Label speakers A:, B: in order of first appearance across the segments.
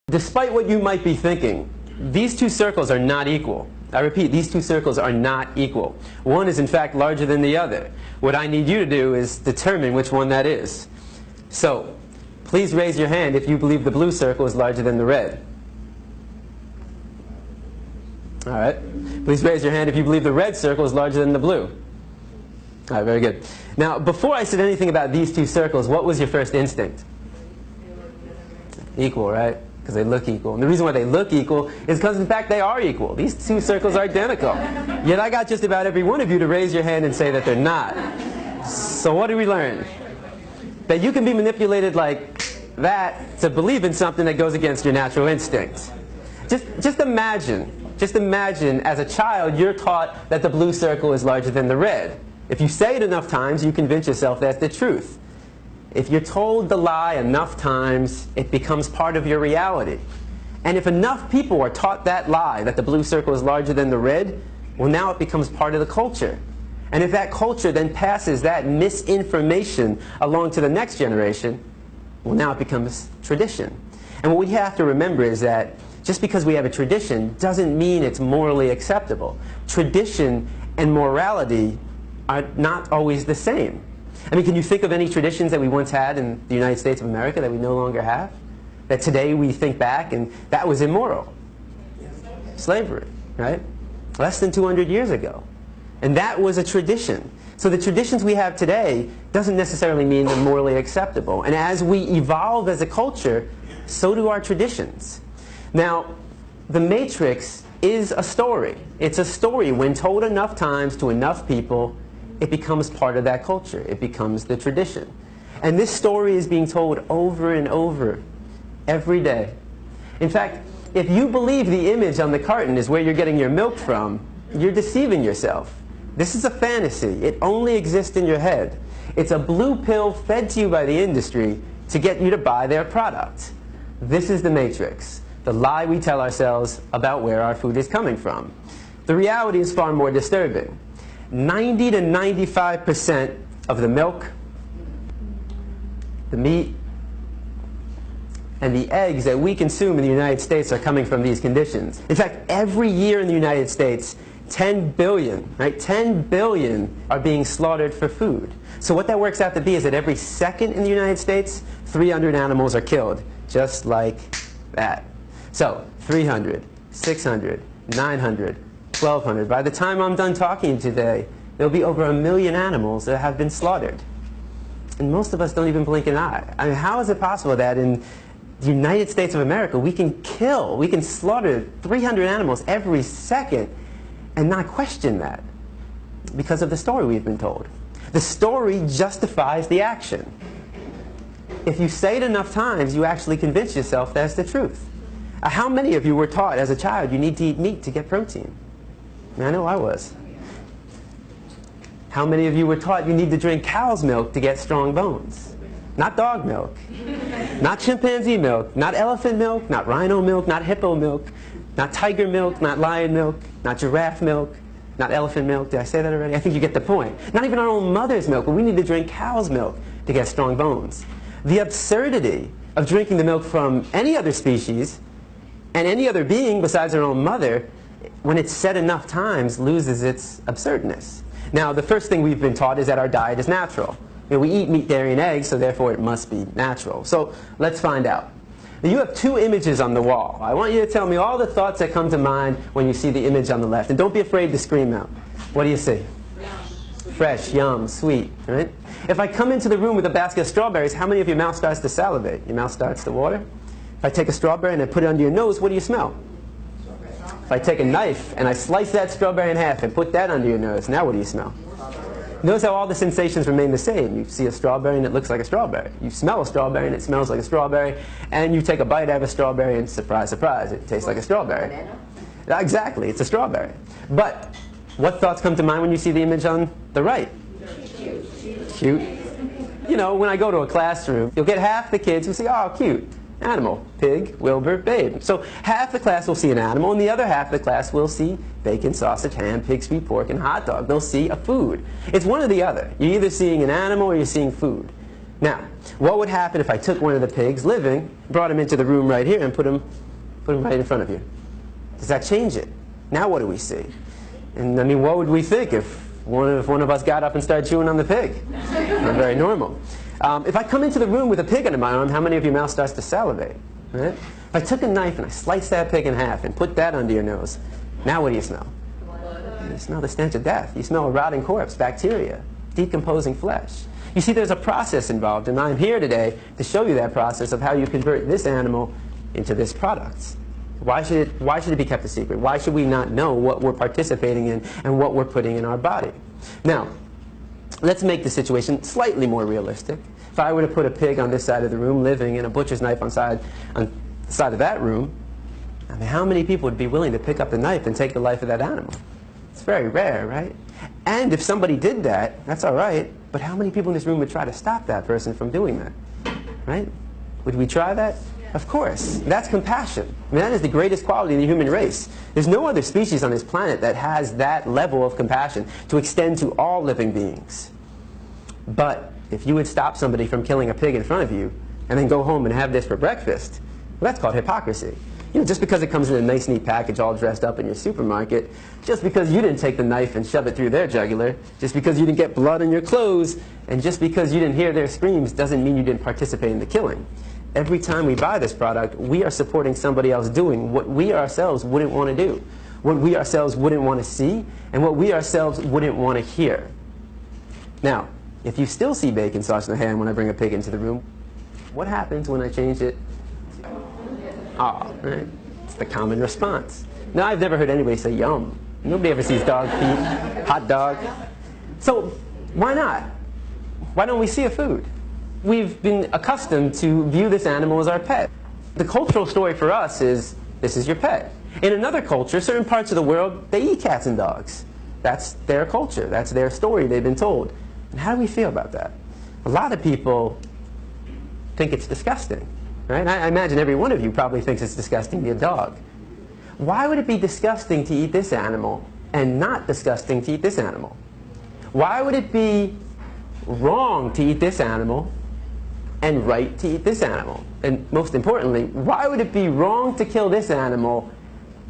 A: Despite what you might be thinking, these two circles are not equal. I repeat, these two circles are not equal. One is in fact larger than the other. What I need you to do is determine which one that is. So, please raise your hand if you believe the blue circle is larger than the red. All right. Please raise your hand if you believe the red circle is larger than the blue. All right, very good. Now, before I said anything about these two circles, what was your first instinct? Equal, right? Because they look equal. And the reason why they look equal is because, in fact, they are equal. These two circles are identical. Yet I got just about every one of you to raise your hand and say that they're not. So what did we learn? That you can be manipulated like that to believe in something that goes against your natural instincts. Just imagine as a child you're taught that the blue circle is larger than the red. If you say it enough times, you convince yourself that's the truth. If you're told the lie enough times, it becomes part of your reality. And if enough people are taught that lie, that the blue circle is larger than the red, well, now it becomes part of the culture. And if that culture then passes that misinformation along to the next generation, well, now it becomes tradition. And what we have to remember is that just because we have a tradition doesn't mean it's morally acceptable. Tradition and morality are not always the same. I mean, can you think of any traditions that we once had in the United States of America that we no longer have? That today we think back and that was immoral? Slavery, right? Less than 200 years ago. And that was a tradition. So the traditions we have today doesn't necessarily mean they're morally acceptable. And as we evolve as a culture, so do our traditions. Now, The Matrix is a story. It's a story. When told enough times to enough people, it becomes part of that culture. It becomes the tradition. And this story is being told over and over every day. In fact, if you believe the image on the carton is where you're getting your milk from, you're deceiving yourself. This is a fantasy. It only exists in your head. It's a blue pill fed to you by the industry to get you to buy their product. This is the Matrix, the lie we tell ourselves about where our food is coming from. The reality is far more disturbing. 90 to 95% of the milk, the meat, and the eggs that we consume in the United States are coming from these conditions. In fact, every year in the United States, 10 billion, right? 10 billion are being slaughtered for food. So what that works out to be is that every second in the United States, 300 animals are killed, just like that. So 300, 600, 900, 1,200. By the time I'm done talking today, there'll be over 1 million animals that have been slaughtered. And most of us don't even blink an eye. I mean, how is it possible that in the United States of America we can slaughter 300 animals every second and not question that? Because of the story we've been told. The story justifies the action. If you say it enough times, you actually convince yourself that's the truth. How many of you were taught as a child you need to eat meat to get protein? I mean, I know I was. How many of you were taught you need to drink cow's milk to get strong bones? Not dog milk, not chimpanzee milk, not elephant milk, not rhino milk, not hippo milk, not tiger milk, not lion milk, not giraffe milk, not elephant milk. Did I say that already? I think you get the point. Not even our own mother's milk, but we need to drink cow's milk to get strong bones. The absurdity of drinking the milk from any other species and any other being besides our own mother, when it's said enough times, loses its absurdness. Now, the first thing we've been taught is that our diet is natural. You know, we eat meat, dairy, and eggs, so therefore it must be natural. So let's find out. Now, you have two images on the wall. I want you to tell me all the thoughts that come to mind when you see the image on the left. And don't be afraid to scream out. What do you see? Fresh, yum, sweet, right? If I come into the room with a basket of strawberries, how many of your mouth starts to salivate? Your mouth starts to water? If I take a strawberry and I put it under your nose, what do you smell? If I take a knife and I slice that strawberry in half and put that under your nose, now what do you smell? Notice how all the sensations remain the same. You see a strawberry and it looks like a strawberry. You smell a strawberry and it smells like a strawberry. And you take a bite out of a strawberry and surprise, surprise, it tastes like a strawberry. Exactly, it's a strawberry. But what thoughts come to mind when you see the image on the right? Cute. You know, when I go to a classroom, you'll get half the kids who say, oh, cute. Animal, pig, Wilbur, babe. So half the class will see an animal, and the other half of the class will see bacon, sausage, ham, pig, sweet pork, and hot dog. They'll see a food. It's one or the other. You're either seeing an animal or you're seeing food. Now, what would happen if I took one of the pigs living, brought him into the room right here, and put him right in front of you? Does that change it? Now what do we see? And I mean, what would we think if one of us got up and started chewing on the pig? Not very normal. If I come into the room with a pig under my arm, how many of your mouth starts to salivate? Right? If I took a knife and I sliced that pig in half and put that under your nose, now what do you smell? You smell the stench of death. You smell a rotting corpse, bacteria, decomposing flesh. You see, there's a process involved, and I'm here today to show you that process of how you convert this animal into this product. Why should it be kept a secret? Why should we not know what we're participating in and what we're putting in our body? Now, let's make the situation slightly more realistic. If I were to put a pig on this side of the room living and a butcher's knife on the side of that room, I mean, how many people would be willing to pick up the knife and take the life of that animal? It's very rare, right? And if somebody did that, that's all right, but how many people in this room would try to stop that person from doing that? Right? Would we try that? Of course. That's compassion. I mean, that is the greatest quality of the human race. There's no other species on this planet that has that level of compassion to extend to all living beings. But if you would stop somebody from killing a pig in front of you and then go home and have this for breakfast, well, that's called hypocrisy. You know, just because it comes in a nice, neat package all dressed up in your supermarket, just because you didn't take the knife and shove it through their jugular, just because you didn't get blood on your clothes, and just because you didn't hear their screams doesn't mean you didn't participate in the killing. Every time we buy this product, we are supporting somebody else doing what we ourselves wouldn't want to do, what we ourselves wouldn't want to see, and what we ourselves wouldn't want to hear. Now, if you still see bacon sauce in the hand when I bring a pig into the room, what happens when I change it? Ah, right? It's the common response. Now, I've never heard anybody say yum. Nobody ever sees dog feet, hot dog. So why not? Why don't we see a food? We've been accustomed to view this animal as our pet. The cultural story for us is, this is your pet. In another culture, certain parts of the world, they eat cats and dogs. That's their culture. That's their story they've been told. And how do we feel about that? A lot of people think it's disgusting. Right? I imagine every one of you probably thinks it's disgusting to eat a dog. Why would it be disgusting to eat this animal and not disgusting to eat this animal? Why would it be wrong to eat this animal and right to eat this animal? And most importantly, why would it be wrong to kill this animal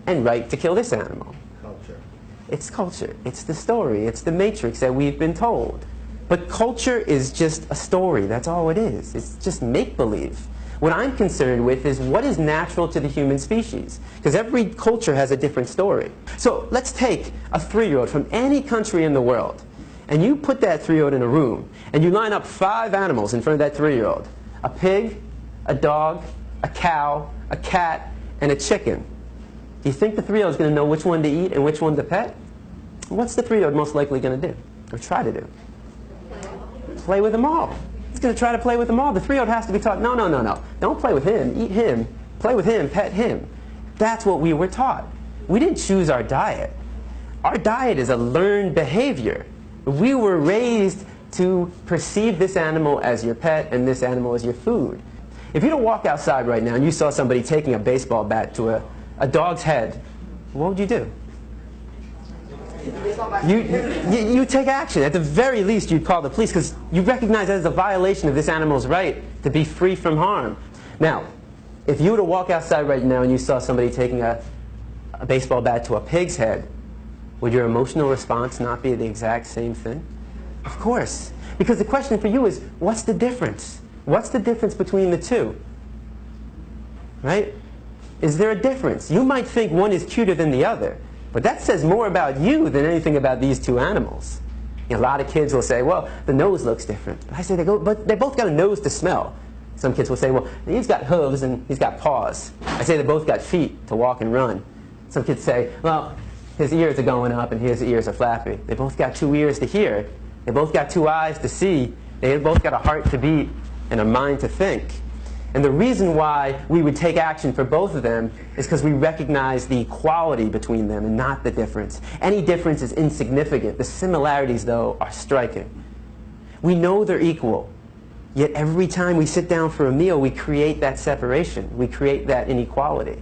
A: and right to kill this animal?
B: Culture.
A: It's culture. It's the story. It's the matrix that we've been told. But culture is just a story. That's all it is. It's just make-believe. What I'm concerned with is what is natural to the human species. Because every culture has a different story. So let's take a 3-year-old from any country in the world, and you put that 3-year-old in a room, and you line up 5 animals in front of that 3-year-old. A pig, a dog, a cow, a cat, and a chicken. Do you think the 3-year-old is going to know which one to eat and which one to pet? What's the 3-year-old most likely going to do, or try to do? Play with them all. He's going to try to play with them all. The 3-year-old has to be taught, no, no, no, no. Don't play with him. Eat him. Play with him. Pet him. That's what we were taught. We didn't choose our diet. Our diet is a learned behavior. We were raised to perceive this animal as your pet and this animal as your food. If you don't walk outside right now and you saw somebody taking a baseball bat to a dog's head, what would you do? You take action. At the very least, you'd call the police because you recognize that as a violation of this animal's right to be free from harm. Now, if you were to walk outside right now and you saw somebody taking a baseball bat to a pig's head, would your emotional response not be the exact same thing? Of course. Because the question for you is, what's the difference? What's the difference between the two? Right? Is there a difference? You might think one is cuter than the other. But that says more about you than anything about these two animals. You know, a lot of kids will say, well, the nose looks different. I say, but they both got a nose to smell. Some kids will say, well, he's got hooves and he's got paws. I say they both got feet to walk and run. Some kids say, well, his ears are going up and his ears are flappy. They both got 2 ears to hear. They both got 2 eyes to see. They both got a heart to beat and a mind to think. And the reason why we would take action for both of them is because we recognize the equality between them and not the difference. Any difference is insignificant. The similarities, though, are striking. We know they're equal, yet every time we sit down for a meal, we create that separation. We create that inequality.